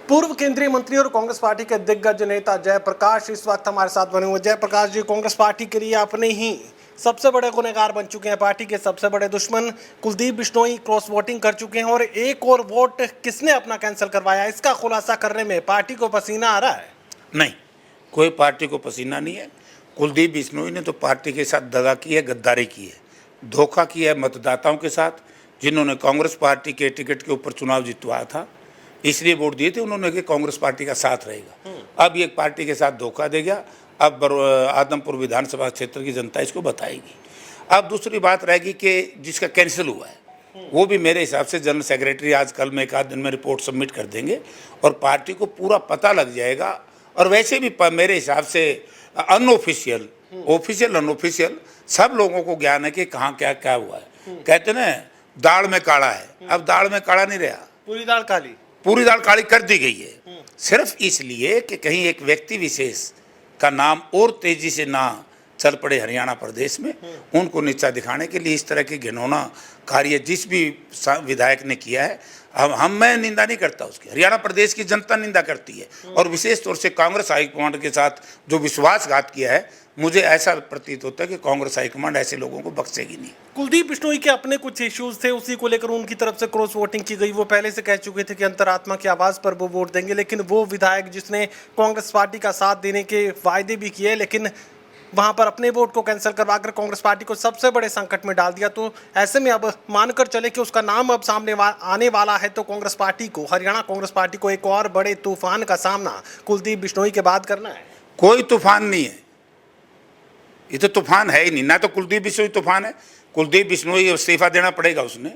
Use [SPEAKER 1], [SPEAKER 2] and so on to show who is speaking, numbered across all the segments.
[SPEAKER 1] पूर्व केंद्रीय मंत्री और कांग्रेस पार्टी के दिग्गज नेता जयप्रकाश इस वक्त हमारे साथ बने हुए। जयप्रकाश जी, कांग्रेस पार्टी के लिए अपने ही सबसे बड़े गुनहगार बन चुके हैं। पार्टी के सबसे बड़े दुश्मन कुलदीप बिश्नोई क्रॉस वोटिंग कर चुके हैं और एक और वोट किसने अपना कैंसिल करवाया, इसका खुलासा करने में पार्टी को पसीना आ रहा है?
[SPEAKER 2] नहीं, कोई पार्टी को पसीना नहीं है। कुलदीप बिश्नोई ने तो पार्टी के साथ दगा की है, गद्दारी की है, धोखा किया है मतदाताओं के साथ, जिन्होंने कांग्रेस पार्टी के टिकट के ऊपर चुनाव जितवाया था, इसलिए वोट दिए थे उन्होंने कि कांग्रेस पार्टी का साथ रहेगा। अब ये पार्टी के साथ धोखा दे गया। अब आदमपुर विधानसभा क्षेत्र की जनता इसको बताएगी। अब दूसरी बात रहेगी कि जिसका कैंसिल हुआ है वो भी मेरे हिसाब से जनरल सेक्रेटरी आज कल में एक आध दिन में रिपोर्ट सबमिट कर देंगे और पार्टी को पूरा पता लग जाएगा। और वैसे भी मेरे हिसाब से अनऑफिशियल, ऑफिशियल, अनऑफिशियल सब लोगों को ज्ञान है कि कहाँ क्या क्या हुआ है। कहते ना दाल में काला है, अब दाल में काला नहीं रहा,
[SPEAKER 1] पूरी दाल काली,
[SPEAKER 2] पूरी दाल काली कर दी गई है, सिर्फ इसलिए कि कहीं एक व्यक्ति विशेष का नाम और तेजी से ना चल पड़े हरियाणा प्रदेश में। उनको नीचा दिखाने के लिए इस तरह के घिनौना कार्य जिस भी विधायक ने किया है, मैं निंदा नहीं करता उसकी, हरियाणा प्रदेश की जनता निंदा करती है। और विशेष तौर से कांग्रेस हाईकमांड के साथ जो विश्वासघात किया है, मुझे ऐसा प्रतीत होता है कि कांग्रेस हाईकमांड ऐसे लोगों को बख्शेगी नहीं।
[SPEAKER 1] कुलदीप बिश्नोई के अपने कुछ इश्यूज थे, उसी को लेकर उनकी तरफ से क्रॉस वोटिंग की गई। वो पहले से कह चुके थे कि अंतरात्मा की आवाज पर वो वोट देंगे, लेकिन वो विधायक जिसने कांग्रेस पार्टी का साथ देने के वायदे भी किए, लेकिन वहां पर अपने वोट को कैंसिल करवाकर कांग्रेस पार्टी को सबसे बड़े संकट में डाल दिया। तो ऐसे में अब मानकर चले कि उसका नाम अब सामने आने वाला है, तो कांग्रेस पार्टी को, हरियाणा कांग्रेस पार्टी को एक और बड़े तूफान का सामना कुलदीप बिश्नोई के बाद करना है।
[SPEAKER 2] कोई तूफान नहीं है, ये तो तूफान है ही नहीं। ना तो कुलदीप बिश्नोई तूफान है, कुलदीप बिश्नोई इस्तीफा देना पड़ेगा उसने।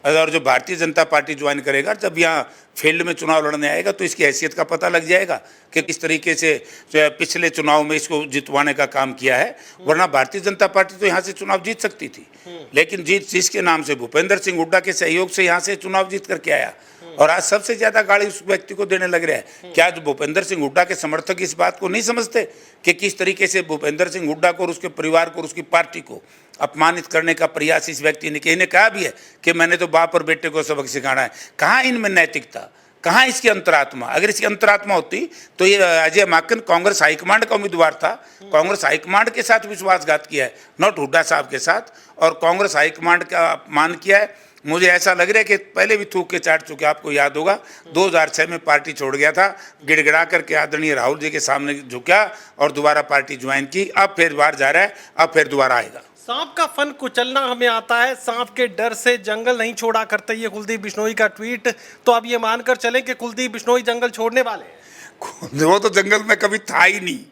[SPEAKER 2] और जो भारतीय जनता पार्टी ज्वाइन करेगा, जब यहाँ फील्ड में चुनाव लड़ने आएगा तो इसकी हैसियत का पता लग जाएगा कि किस तरीके से पिछले चुनाव में इसको जितवाने का काम किया है। वरना भारतीय जनता पार्टी तो यहाँ से चुनाव जीत सकती थी, लेकिन जीत जिसके नाम से, भूपेंद्र सिंह हुड्डा के सहयोग से यहाँ से चुनाव जीत करके आया। और आज सबसे ज्यादा गाली उस व्यक्ति को देने लग रहा है। क्या जो भूपेंद्र सिंह हुड्डा के समर्थक इस बात को नहीं समझते कि किस तरीके से भूपेंद्र सिंह हुड्डा को और उसके परिवार को और उसकी पार्टी को अपमानित करने का प्रयास इस व्यक्ति ने किया? इन्हें कहा भी है कि मैंने तो बाप और बेटे को सबक सिखाना है। कहाँ इनमें नैतिकता, कहाँ इसकी अंतरात्मा? अगर इसकी अंतरात्मा होती तो ये अजय माकन कांग्रेस हाईकमांड का उम्मीदवार था, कांग्रेस हाईकमांड के साथ विश्वासघात किया है, नॉट हुड्डा साहब के साथ, और कांग्रेस हाईकमांड का अपमान किया है। मुझे ऐसा लग रहा है कि पहले भी थूक के चाट चुके। आपको याद होगा 2006 में पार्टी छोड़ गया था, गिड़गिड़ा करके आदरणीय राहुल जी के सामने झुका और दोबारा पार्टी ज्वाइन की। अब फिर बाहर जा रहा है, अब फिर दोबारा आएगा।
[SPEAKER 1] सांप का फन कुचलना हमें आता है, सांप के डर से जंगल नहीं छोड़ा करते, ये कुलदीप बिश्नोई का ट्वीट। तो अब ये मानकर चले कि कुलदीप बिश्नोई जंगल छोड़ने वाले हैं।
[SPEAKER 2] वो तो जंगल में कभी था ही नहीं।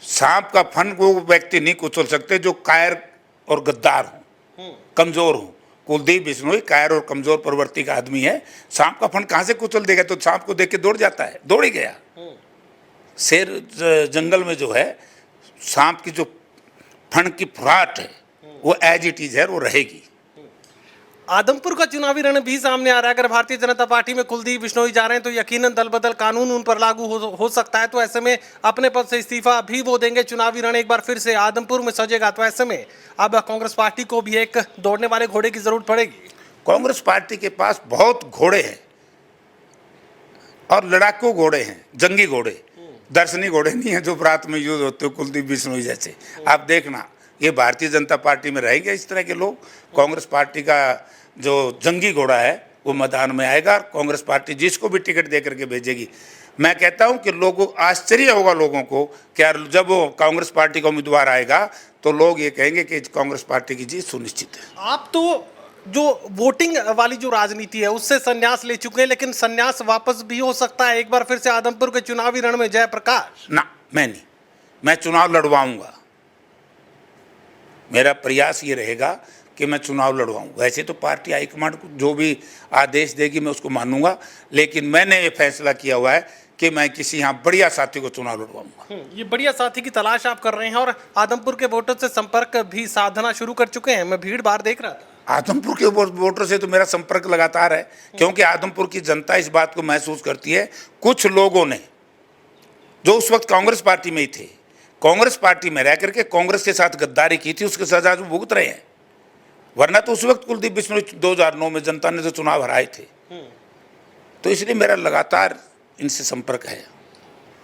[SPEAKER 2] सांप का फन वो व्यक्ति नहीं कुचल सकते जो कायर और गद्दार हो, कमजोर हो। कुलदीप बिश्नोई कायर और कमजोर प्रवृत्ति का आदमी है। सांप का फन कहां से कुचल देगा? तो सांप को देख के दौड़ जाता है, दौड़ ही गया। शेर जंगल में जो है, सांप की जो फन की फुराट है वो एज इट इज है, वो रहेगी।
[SPEAKER 1] आदमपुर का चुनावी रण भी सामने आ रहा है। अगर भारतीय जनता पार्टी में कुलदीप बिश्नोई जा रहे हैं तो यकीनन दल बदल कानून उन पर लागू हो सकता है। तो ऐसे में अपने पद से इस्तीफा भी वो देंगे। चुनावी रण एक बार फिर से आदमपुर में सजेगा। तो ऐसे में अब कांग्रेस पार्टी को भी एक दौड़ने वाले घोड़े की जरूरत पड़ेगी।
[SPEAKER 2] कांग्रेस पार्टी के पास बहुत घोड़े हैं और लड़ाकू घोड़े हैं, जंगी घोड़े, दर्शनी घोड़े नहीं है जो रात में यूज होते हो कुलदीप बिश्नोई जैसे। आप देखना, ये भारतीय जनता पार्टी में रहेंगे इस तरह के लोग। कांग्रेस पार्टी का जो जंगी घोड़ा है वो मैदान में आएगा। कांग्रेस पार्टी जिसको भी टिकट दे करके भेजेगी, मैं कहता हूं कि लोगों आश्चर्य होगा लोगों को कि जब वो कांग्रेस पार्टी का उम्मीदवार आएगा तो लोग ये कहेंगे कि कांग्रेस पार्टी की जीत सुनिश्चित है।
[SPEAKER 1] आप तो जो वोटिंग वाली जो राजनीति है उससे संन्यास ले चुके हैं, लेकिन संन्यास वापस भी हो सकता है एक बार फिर से आदमपुर के चुनावी रण में। जयप्रकाश
[SPEAKER 2] ना, मैं नहीं, मैं चुनाव लड़वाऊंगा। मेरा प्रयास ये रहेगा कि मैं चुनाव लड़वाऊं। वैसे तो पार्टी हाईकमांड को जो भी आदेश देगी मैं उसको मानूंगा, लेकिन मैंने ये फैसला किया हुआ है कि मैं किसी यहाँ बढ़िया साथी को चुनाव लड़वाऊंगा।
[SPEAKER 1] ये बढ़िया साथी की तलाश आप कर रहे हैं और आदमपुर के वोटर से संपर्क भी साधना शुरू कर चुके हैं। मैं भीड़ भाड़ देख रहा था।
[SPEAKER 2] आदमपुर के वोटर से तो मेरा संपर्क लगातार है, क्योंकि आदमपुर की जनता इस बात को महसूस करती है। कुछ लोगों ने जो उस वक्त कांग्रेस पार्टी में ही थे, कांग्रेस पार्टी में रह करके कांग्रेस के साथ गद्दारी की थी, उसके सजा जो भुगत रहे हैं। वरना तो उस वक्त कुलदीप बिश्नोई 2009 में जनता ने तो चुनाव हराए थे। तो इसलिए मेरा लगातार इनसे संपर्क है।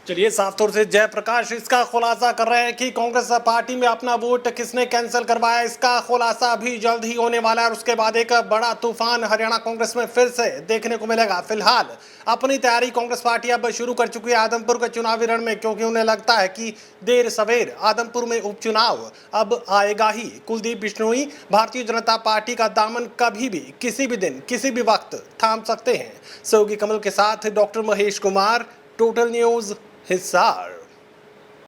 [SPEAKER 1] चलिए, साफ तौर से जयप्रकाश इसका खुलासा कर रहे हैं कि कांग्रेस पार्टी में अपना वोट किसने कैंसिल करवाया, इसका खुलासा अभी जल्द ही होने वाला है और उसके बाद एक बड़ा तूफान हरियाणा कांग्रेस में फिर से देखने को मिलेगा। फिलहाल अपनी तैयारी कांग्रेस पार्टी अब शुरू कर चुकी है आदमपुर के चुनावी रण में, क्योंकि उन्हें लगता है कि देर सवेर आदमपुर में उपचुनाव अब आएगा ही। कुलदीप बिश्नोई भारतीय जनता पार्टी का दामन कभी भी, किसी भी दिन, किसी भी वक्त थाम सकते हैं। सहयोगी कमल के साथ doctor Mahesh Kumar, total news, Hisar.